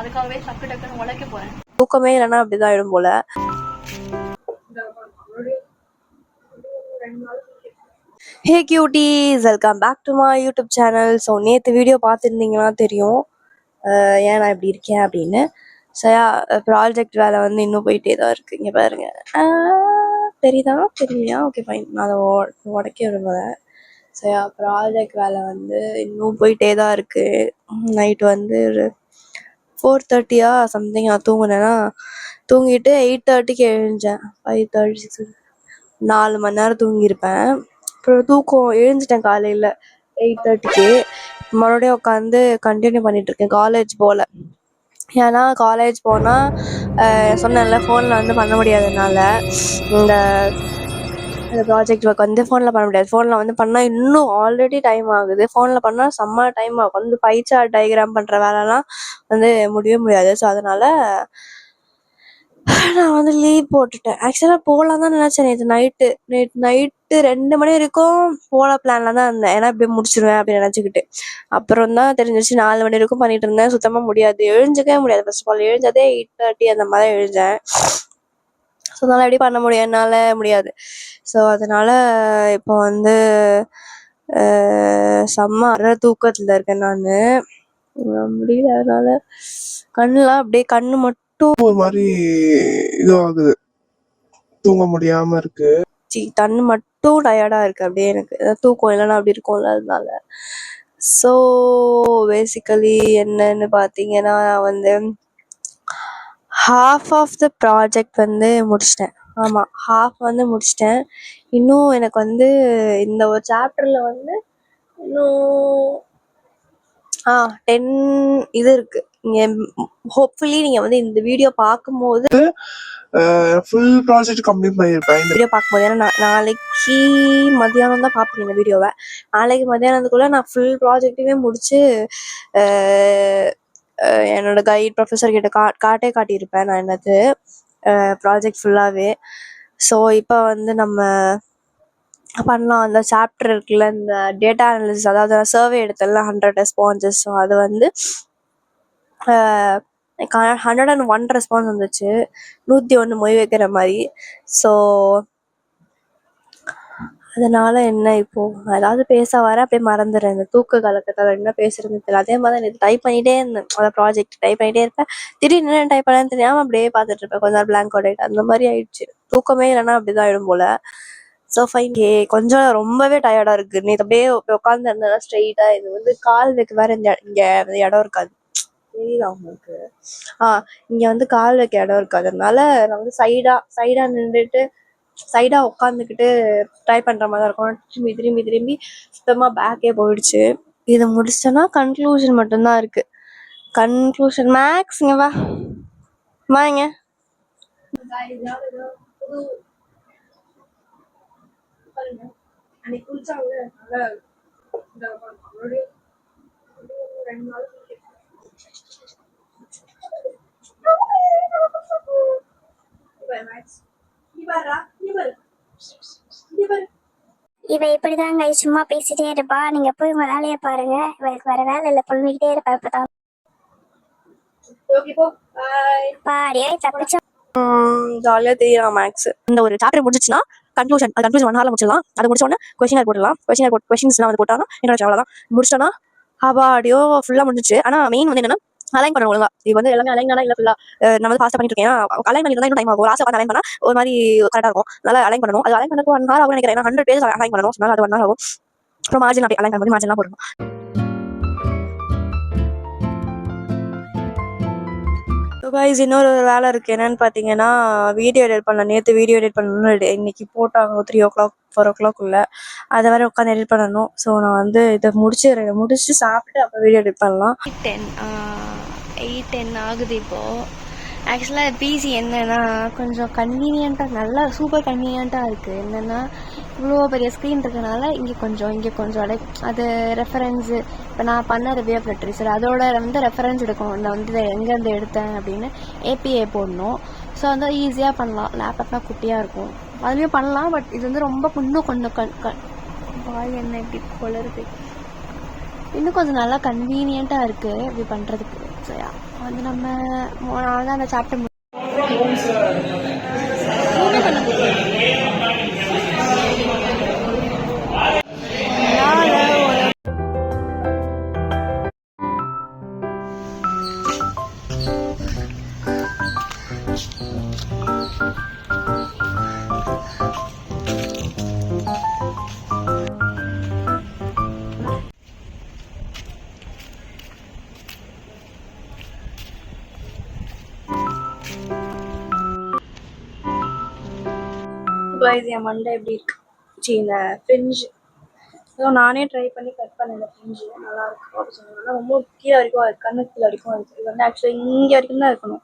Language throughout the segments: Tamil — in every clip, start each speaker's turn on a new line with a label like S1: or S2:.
S1: அதுக்காகவே டக்கு டக்குன்னு உழைக்க போறேன்.
S2: தூக்கமே இல்லைன்னா அப்படிதான் ஆயிடும் போல. Hey cuties, welcome back to my YouTube channel. So நேற்று வீடியோ பார்த்துருந்தீங்கன்னா தெரியும் ஏன் நான் இப்படி இருக்கேன் அப்படின்னு. சரியா, ப்ராஜெக்ட் வேலை வந்து இன்னும் போயிட்டே தான் இருக்குது. இங்கே பாருங்க, தெரியுதா தெரியலையா? ஓகே ஃபைன், நான் அதை உடைக்க விரும்புகிறேன். சரியா, ப்ராஜெக்ட் வேலை வந்து இன்னும் போயிட்டே தான் இருக்குது. நைட்டு வந்து ஒரு 4:30 சம்திங் நான் தூங்கினேன்னா, தூங்கிட்டு 8:30க்கு எழுந்தேன். 5:30 6 4 மணி நேரம் தூங்கியிருப்பேன். அப்புறம் தூக்கம் எழுந்துட்டேன் காலையில் 8:30க்கு. மறுபடியும் உட்காந்து கண்டினியூ பண்ணிகிட்ருக்கேன். காலேஜ் போகல, ஏன்னா காலேஜ் போனால் சொன்னேன்ல ஃபோனில் வந்து பண்ண முடியாததுனால இந்த ப்ராஜெக்ட் ஒர்க் வந்து ஃபோனில் பண்ண முடியாது. ஃபோனில் வந்து பண்ணால் இன்னும் ஆல்ரெடி டைம் ஆகுது. ஃபோனில் பண்ணால் செம்ம டைம் ஆகும். வந்து பை சார்ட் டயக்ராம் பண்ணுற வேலைலாம் வந்து முடியவே முடியாது. ஸோ அதனால் நான் வந்து லீவ் போட்டுட்டேன். ஆக்சுவலாக போகலாம் தான் நினச்சேன். நேற்று நைட்டு 2 மணி வரைக்கும் போகல பிளானில் தான் இருந்தேன். ஏன்னா இப்படி முடிச்சிடுவேன் அப்படின்னு நினச்சிக்கிட்டு. அப்புறம் தான் தெரிஞ்சிச்சு 4 மணி வரைக்கும் பண்ணிட்டு இருந்தேன். சுத்தமாக முடியாது, எழுஞ்சிக்கவே முடியாது. ஃபர்ஸ்ட் ஆஃப் ஆல் எழுந்ததே 8:30 அந்த மாதிரி எழுந்தேன். ஸோ அதனால் எப்படி பண்ண முடியும், என்னால் முடியாது. ஸோ அதனால் இப்போ வந்து செம்ம தூக்கத்தில் இருக்கேன் நான். முடியல, அதனால கண்ணுலாம் அப்படியே கண்ணு மட்டும்
S3: ஒரு மாதிரி இதுவாகுது, தூங்க முடியாம இருக்கு.
S2: கண்ணு மட்டும் டயர்டா இருக்கு. அப்படியே எனக்கு தூக்கம் இல்லைன்னா அப்படி இருக்கும்ல, அதனால. ஸோ பேசிக்கலி என்னன்னு பார்த்தீங்கன்னா, வந்து ஹாஃப் ஆஃப் த ப்ராஜெக்ட் வந்து முடிச்சிட்டேன். ஆமாம், ஹாஃப் வந்து முடிச்சிட்டேன். இன்னும் எனக்கு வந்து இந்த ஒரு சாப்டரில் வந்து இன்னும் 10 இது இருக்கு. நீங்கள் ஹோப்ஃபுல்லி நீங்கள் வந்து இந்த வீடியோ பார்க்கும்போது
S3: ஃபுல் ப்ராஜெக்ட் கம்ப்ளீட் பண்ணியிருப்பேன். இந்த
S2: வீடியோ பார்க்கும்போது, ஏன்னா நாளைக்கு மத்தியானம் தான் பார்ப்பேன் இந்த வீடியோவை. நாளைக்கு மத்தியானத்துக்குள்ளே நான் ஃபுல் ப்ராஜெக்ட்டுமே முடிச்சு என்னோட கைட் ப்ரொஃபஸர் கிட்ட காட்டியிருப்பேன் நான் என்னது ப்ராஜெக்ட் ஃபுல்லாகவே. ஸோ இப்போ வந்து நம்ம பண்ணலாம். அந்த சாப்டர் இருக்குல்ல, இந்த டேட்டா அனாலிசிஸ், அதாவது சர்வே எடுத்தல 100 ரெஸ்பான்சஸ். ஸோ அது வந்து 101 ரெஸ்பான்ஸ் வந்துச்சு, 101 மொய் வைக்கிற மாதிரி. ஸோ அதனால என்ன, இப்போது ஏதாவது பேச வர அப்படியே மறந்துடுறேன். இந்த தூக்க கலக்கத்தில் என்ன பேசுறதுன்னு தெரியல. அதே மாதிரி தான் டைப் பண்ணிகிட்டே இருந்தேன். அதை ப்ராஜெக்ட் டைப் பண்ணிகிட்டே இருப்பேன். திடீர்னு என்ன டைப் பண்ணான்னு தெரியாமல் அப்படியே பார்த்துட்டு இருப்பேன். கொஞ்ச நேரம் பிளாங்க் அவுட் ஆகிட்டு அந்த மாதிரி ஆயிடுச்சு. தூக்கமே இல்லைன்னா அப்படி தான் ஆகிடும் போல். ஸோ ஃபைன், கொஞ்சம் ரொம்பவே டயர்டாக இருக்குது. நீ அப்படியே உட்காந்து இருந்தேன்னா ஸ்ட்ரெயிட்டாக இது வந்து கால் வைக்க வேறு இங்கே இடம் இருக்காது, தெரியுதா உங்களுக்கு? இங்கே வந்து கால் வைக்க இடம் இருக்காது. அதனால நான் வந்து சைடாக நின்றுட்டு சைடாக உட்காந்துக்கிட்டு ட்ரை பண்ணுற மாதிரி தான் இருக்கும். திரும்பி சுத்தமாக பேக்கே போயிடுச்சு. இதை முடிச்சிட்டோன்னா கன்க்ளூஷன் மட்டும்தான் இருக்குது. கன்க்ளூஷன் மேக்ஸ் இங்கே வாங்க.
S4: இவ இப்படிதாங்க சும்மா பேசிட்டே இருப்பா. நீங்க போய் உங்க வேலையை பாருங்க. இவளுக்கு வேற வேலை இல்லை, புழுங்கிட்டே இருப்பா. இப்பதான் பாடியே தப்பிச்சா
S2: ஜாலியாக தெரியும் மேக்ஸ். இந்த ஒரு சாப்டர் முடிஞ்சிச்சுன்னா கன்க்ளூஷன் 1 ஹவர்ல முடிச்சிடலாம். அது முடிச்சோடனே கொஸ்டின் போடலாம். கொஸ்டின்ஸ்லாம் வந்து போட்டாங்கன்னா என்னோட அவ்வளோதான், முடிச்சிட்டோன்னா அபாடியோ ஃபுல்லாக முடிஞ்சிச்சு. ஆனால் மெயின் வந்து என்னன்னா அலைன் பண்ணணும் ஒழுங்கா. இது வந்து எல்லாமே அலைன் ஆனால் இல்லை ஃபுல்லாக நான் வந்து ஃபாஸ்ட்டாக பண்ணிட்டு இருக்கேன். அலைன் பண்ணி தான் இன்னும் டைம் ஆகும். லாஸ்ட்டாக உட்காந்து அலைன் பண்ணால் ஒரு மாதிரி கரெக்டாக இருக்கும். அதனால அலைன் பண்ணணும். அது அலைன் பண்ணக்கு 1 ஹவர் ஆகும் நினைக்கிறேன். 100 பேஜ் அலைன் பண்ணணும். அதனால அது 1 ஹவர் ஆகும். அப்புறம் மார்ஜின் அப்படி அலைன் பண்ணி மார்ஜின்லாம் போடணும். கைஸ், இன்னொரு வேலை இருக்குது. என்னென்னு பார்த்தீங்கன்னா, வீடியோ எடிட் பண்ணலாம். நேற்று வீடியோ எடிட் பண்ணணும், இன்னைக்கு போட்டாங்க 3 o'clock 4 o'clock அதை வேறு உட்காந்து எடிட் பண்ணணும். ஸோ நான் வந்து இதை முடிச்சுட்டு சாப்பிட்டு அப்புறம் வீடியோ எடிட் பண்ணலாம்.
S1: 8:10 ஆகுது இப்போது. ஆக்சுவலாக பிசி என்னென்னா கொஞ்சம் கன்வீனியண்ட்டாக, நல்லா சூப்பர் கன்வீனியண்ட்டாக இருக்குது. என்னென்னா இவ்வளோ பெரிய ஸ்க்ரீன் இருக்கனால இங்கே கொஞ்சம் அது ரெஃபரன்ஸு. இப்போ நான் பண்ண ரிவ்யூ ஆஃப் லிட்ரேச்சர் அதோட வந்து ரெஃபரன்ஸ் எடுக்கும். நான் வந்து எங்கேருந்து எடுத்தேன் அப்படின்னு ஏபிஐ போடணும். ஸோ வந்து ஈஸியாக பண்ணலாம். லேப்டாப்லாம் குட்டியாக இருக்கும், அதுலேயும் பண்ணலாம். பட் இது வந்து ரொம்ப இன்னும் கொஞ்சம் வாய் என்ன இப்படி கொளருது, இன்னும் கொஞ்சம் நல்லா கன்வீனியண்ட்டாக இருக்குது இப்படி பண்ணுறதுக்கு. ஸோ யா வந்து நம்ம 3 நாள் தான் அந்த சாப்டர்
S2: இது என் மண்டை எப்படி இருக்கு இந்த ஃப்ரிஞ்சு ஸோ நானே ட்ரை பண்ணி கட் பண்ணேன் ஃப்ரிஞ்சு நல்லா இருக்கு அப்படின்னு சொன்னாங்க ரொம்ப கீழே வரைக்கும் கண்ணுக்கு கீழே வரைக்கும் இருக்கு இது வந்து ஆக்சுவலி இங்கே வரைக்கும் தான் இருக்கணும்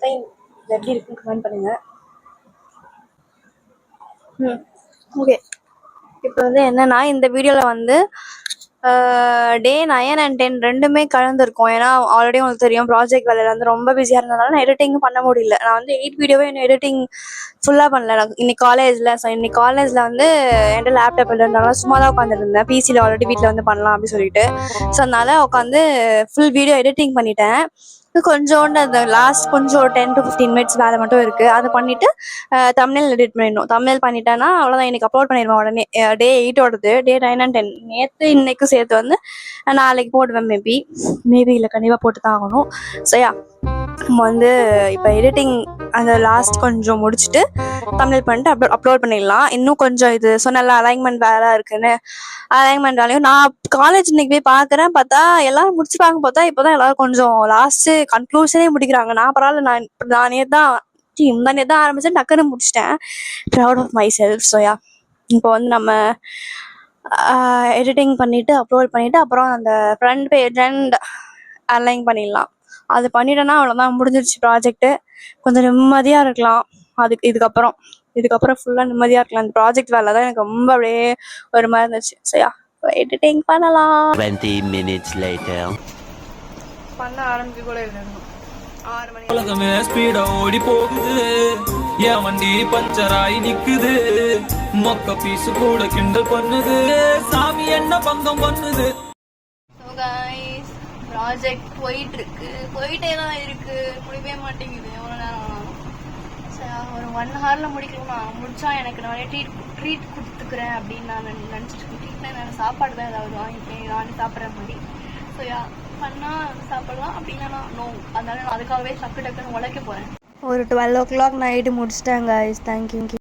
S2: சரி இது எப்படி இருக்குன்னு கமெண்ட் பண்ணுங்க ஓகே இப்போ வந்து என்னன்னா இந்த வீடியோவில் வந்து டே 9 and 10 ரெண்டுமே கலந்துருக்கும். ஏன்னா ஆல்ரெடி உங்களுக்கு தெரியும் ப்ராஜெக்ட் வேலையில் வந்து ரொம்ப பிஸியாக இருந்ததுனால நான் எடிட்டிங்கும் பண்ண முடியல. நான் வந்து 8 வீடியோவே இன்னும் எடிட்டிங் ஃபுல்லாக பண்ணல. நான் இன்னைக்கு காலேஜில் இன்னைக்கு காலேஜில் வந்து என்கிட்ட லேப்டாப் இல்லைனால சும்மா தான் உட்காந்துருந்தேன். பிசியில் ஆல்ரெடி வீட்டில் வந்து பண்ணலாம் அப்படின்னு சொல்லிட்டு ஸோ அதனால உட்காந்து ஃபுல் வீடியோ எடிட்டிங் பண்ணிட்டேன். கொஞ்சோண்டு அந்த லாஸ்ட் கொஞ்சம் ஒரு 10 to 15 minutes வேலை மட்டும் இருக்குது. அதை பண்ணிவிட்டு தம்ப்நெயில் எடிட் பண்ணிடணும். தம்ப்நெயில் பண்ணிட்டேன்னா அவ்வளோதான், இன்னைக்கு அப்லோட் பண்ணிடுவேன் உடனே. டே 8ஓடது டே 9 and 10 நேற்று இன்னைக்கும் சேர்த்து வந்து நாளைக்கு போடுவேன். மேபி இல்லை கண்டிப்பாக போட்டு தான் ஆகணும். ஸோ யா நம்ம வந்து இப்போ எடிட்டிங் அந்த லாஸ்ட் கொஞ்சம் முடிச்சுட்டு தம்ப்நெயில் பண்ணிட்டு அப்லோட் பண்ணிடலாம். இன்னும் கொஞ்சம் இது சொன்னல அலைன்மெண்ட் வேலை இருக்குன்னு, அலைன்மெண்ட் வேலையும் நான் காலேஜ் இன்னைக்கு போய் பார்க்குறேன். பார்த்தா எல்லாரும் முடிச்சுப்பாங்க. பார்த்தா இப்போ தான் எல்லாரும் கொஞ்சம் லாஸ்ட்டு கன்க்ளூஷனே முடிக்கிறாங்க. நான் பரவாயில்ல, நான் நேற்று தான் ஆரம்பிச்சேன், டக்குன்னு முடிச்சிட்டேன். Proud of myself. So yeah இப்போ வந்து நம்ம எடிட்டிங் பண்ணிவிட்டு அப்லோட் பண்ணிவிட்டு அப்புறம் அந்த ஃப்ரண்ட் பேஜ் அண்ட் அலைன் பண்ணிடலாம். அது பண்ணிட்டேன்னா அவ்வளோதான், முடிஞ்சிருச்சு ப்ராஜெக்ட்டு. கொஞ்சம் நிம்மதியாக இருக்கலாம். இதுக்கப்புறம் ஃபுல்லாக நிம்மதியாக இருக்கலாம். அந்த ப்ராஜெக்ட் வேலை தான் எனக்கு ரொம்ப அப்படியே ஒரு மாதிரி இருந்துச்சு. சரியா எடிட்டிங் பண்ணலாம்.
S5: 20 minutes later.
S2: பண்ண ஆரம்பிக்க கூட இல்லை. 6 மணி
S6: உலகமே ஸ்பீடா ஓடி போகுது, என் வண்டி பஞ்சர் ஆகி நிக்குது, மொக்க பீஸ் கூட கிண்டல் பண்ணுது, சாமி என்ன பங்கம் பண்ணுது.
S1: ப்ராஜெக்ட் போயிட்டே தான் இருக்கு, முடியவே மாட்டேங்குது. எவ்வளோ நேரம் ஆனாலும் ஒரு 1 hourல முடிக்கலாம். முடிச்சா எனக்கு நானே ட்ரீட் கொடுத்துக்கிறேன் அப்படின்னு நான் நினச்சிட்டு ட்ரீட்னா நான் சாப்பாடு தான் ஏதாவது வாங்கிப்பேன், நானே சாப்பிட்ற மாதிரி. ஸோ பண்ணால் சாப்பிடலாம் அப்படின்னா நோ, அதனால நான் அதுக்காகவே டக்குன்னு உழைக்க போகிறேன். ஒரு 12 o'clock நைட்டு முடிச்சிட்டேன் கைஸ். தேங்க்யூ.